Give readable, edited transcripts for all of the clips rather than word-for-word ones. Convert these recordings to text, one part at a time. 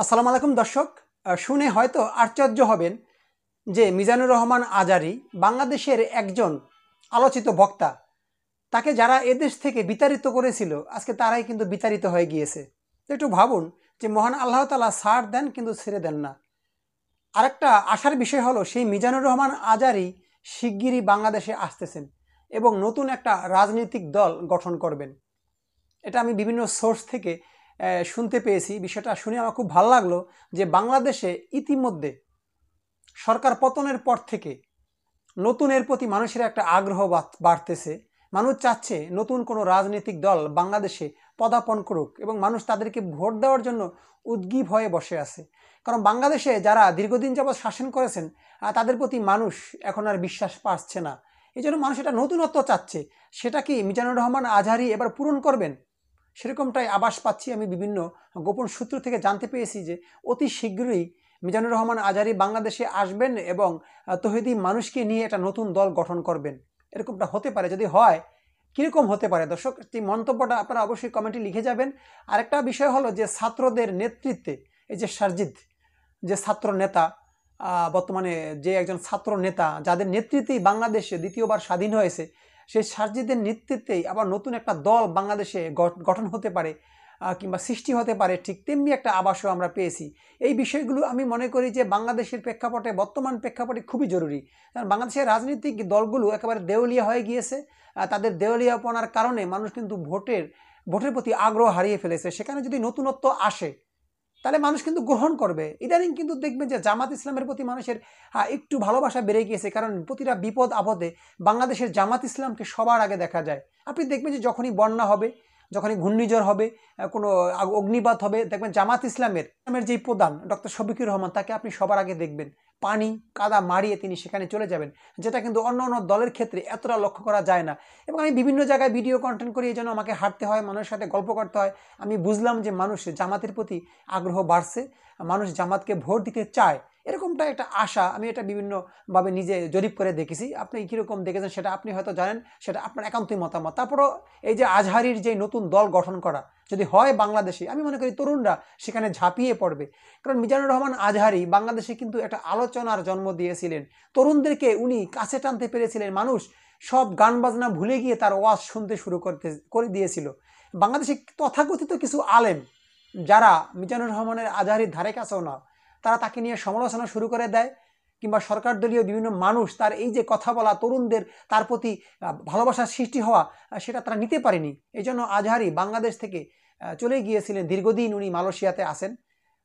আসসালামু আলাইকুম দর্শক। শুনে হয়তো আশ্চর্য হবেন যে মিজানুর রহমান আজারী বাংলাদেশের একজন আলোচিত বক্তা। তাকে যারা এদেশ থেকে বিতাড়িত করেছিল আজকে তারাই কিন্তু বিতাড়িত হয়ে গিয়েছে। তো একটু ভাবুন যে মহান আল্লাহ তাআলা ছাড় দেন কিন্তু ছেড়ে দেন না। আরেকটা আশার বিষয় হলো সেই মিজানুর রহমান আজারী শিগগিরই বাংলাদেশে আসতেছেন এবং নতুন একটা রাজনৈতিক দল গঠন করবেন। এটা আমি বিভিন্ন সোর্স থেকে শুনতে পেয়েছি। বিষয়টা শুনে আমার খুব ভালো লাগলো যে বাংলাদেশে ইতিমধ্যে সরকার পতনের পর থেকে নতুনের প্রতি মানুষের একটা আগ্রহ বাড়তেছে। মানুষ চাচ্ছে নতুন কোনো রাজনৈতিক দল বাংলাদেশে পদার্পণ করুক এবং মানুষ তাদেরকে ভোট দেওয়ার জন্য উদ্গ্রীব হয়ে বসে আছে। কারণ বাংলাদেশে যারা দীর্ঘদিন যাবৎ শাসন করেছেন তাদের প্রতি মানুষ এখন আর বিশ্বাস পাচ্ছে না। এই জন্য মানুষ এটা নতুনত্ব চাচ্ছে। সেটা কি মিজানুর রহমান আজহারী এবার পূরণ করবেন? সেরকমটাই আভাস পাচ্ছি। আমি বিভিন্ন গোপন সূত্র থেকে জানতে পেরেছি যে অতি শীঘ্রই মিজানুর রহমান আজহারী বাংলাদেশে আসবেন এবং তৌহিদি মানুষকে নিয়ে একটা নতুন দল গঠন করবেন। এরকমটা হতে পারে। যদি হয় কীরকম হতে পারে দর্শক, এই মন্তব্যটা আপনারা অবশ্যই কমেন্টে লিখে যাবেন। আরেকটা বিষয় হলো যে ছাত্রদের নেতৃত্বে এই যে সারজিদ, যে ছাত্র নেতা, বর্তমানে যে একজন ছাত্র নেতা যাদের নেতৃত্বেই বাংলাদেশে দ্বিতীয়বার স্বাধীন হয়েছে, সেই সারজিদের নেতৃত্বেই আবার নতুন একটা দল বাংলাদেশে গঠন হতে পারে কিংবা সৃষ্টি হতে পারে, ঠিক তেমনি একটা আভাসও আমরা পেয়েছি। এই বিষয়গুলো আমি মনে করি যে বাংলাদেশের প্রেক্ষাপটে, বর্তমান প্রেক্ষাপটে খুবই জরুরি। কারণ বাংলাদেশের রাজনৈতিক দলগুলো একেবারে দেউলিয়া হয়ে গিয়েছে। তাদের দেউলিয়াপনার কারণে মানুষ কিন্তু ভোটের প্রতি আগ্রহ হারিয়ে ফেলেছে। সেখানে যদি নতুনত্ব আসে তাহলে মানুষ কিন্তু গ্রহণ করবে। ইদানিং কিন্তু দেখবেন যে জামাত ইসলামের প্রতি মানুষের একটু ভালোবাসা বেড়ে গিয়েছে, কারণ প্রতিটা বিপদ আপদে বাংলাদেশের জামাত ইসলামকে সবার আগে দেখা যায়। আপনি দেখবেন যে যখনই বন্যা হবে, যখনই ঘূর্ণিঝড় হবে, কোনো অগ্নিবাদ হবে, দেখবেন জামাত ইসলামের যেই প্রধান ডক্টর শফিকুর রহমান, তাকে আপনি সবার আগে দেখবেন পানি কাদা মারিয়ে তিনি সেখানে চলে যাবেন, যেটা কিন্তু অন্য অন্য দলের ক্ষেত্রে এতটা লক্ষ্য করা যায় না। এবং আমি বিভিন্ন জায়গায় ভিডিও কন্টেন্ট করি, এই জন্য আমাকে হাঁটতে হয়, মানুষের সাথে গল্প করতে হয়। আমি বুঝলাম যে মানুষ জামাতের প্রতি আগ্রহ বাড়ছে, মানুষ জামাতকে ভোট দিতে চায়, এরকমটা একটা আশা আমি এটা বিভিন্নভাবে নিজে জরিপ করে দেখেছি। আপনি কীরকম দেখেছেন সেটা আপনি হয়তো জানেন, সেটা আপনার একান্তই মতামত। তারপরও এই যে আজহারীর যে নতুন দল গঠন করা যদি হয় বাংলাদেশে, আমি মনে করি তরুণরা সেখানে ঝাঁপিয়ে পড়বে। কারণ মিজানুর রহমান আজহারী বাংলাদেশে কিন্তু একটা আলোচনার জন্ম দিয়েছিলেন। তরুণদেরকে উনি কাছে টানতে পেরেছিলেন। মানুষ সব গান বাজনা ভুলে গিয়ে তার ওয়াজ শুনতে শুরু করে দিয়েছিল। বাংলাদেশে তথাকথিত কিছু আলেম যারা মিজানুর রহমানের আজহারীর ধারে কাছেও না, তারা তাকে নিয়ে সমালোচনা শুরু করে দেয়, কিংবা সরকার দলীয় বিভিন্ন মানুষ তার এই যে কথা বলা, তরুণদের তার প্রতি ভালোবাসার সৃষ্টি হওয়া, সেটা তারা নিতে পারেনি। এই জন্য আজহারী বাংলাদেশ থেকে চলে গিয়েছিলেন। দীর্ঘদিন উনি মালয়েশিয়াতে আছেন।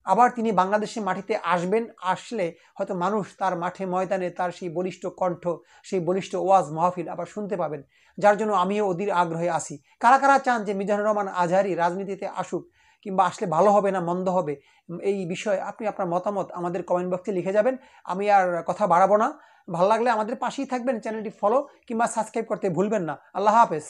আবার তিনি বাংলাদেশের মাটিতে আসবেন। আসলে হয়তো মানুষ তার মাঠে ময়দানে তার সেই বলিষ্ঠ কণ্ঠ, সেই বলিষ্ঠ ওয়াজ মাহফিল আবার শুনতে পাবেন, যার জন্য আমিও অধীর আগ্রহে আছি। কারা কারা চান যে মিজানুর রহমান আজহারী রাজনীতিতে আসুক, কিংবা আসলে ভালো হবে না মন্দ হবে, এই বিষয়ে আপনি আপনার মতামত আমাদের কমেন্ট বক্সে লিখে যাবেন। আমি আর কথা বাড়াবো না। ভালো লাগলে আমাদের পাশেই থাকবেন, চ্যানেলটি ফলো কিংবা সাবস্ক্রাইব করতে ভুলবেন না। আল্লাহ হাফেজ।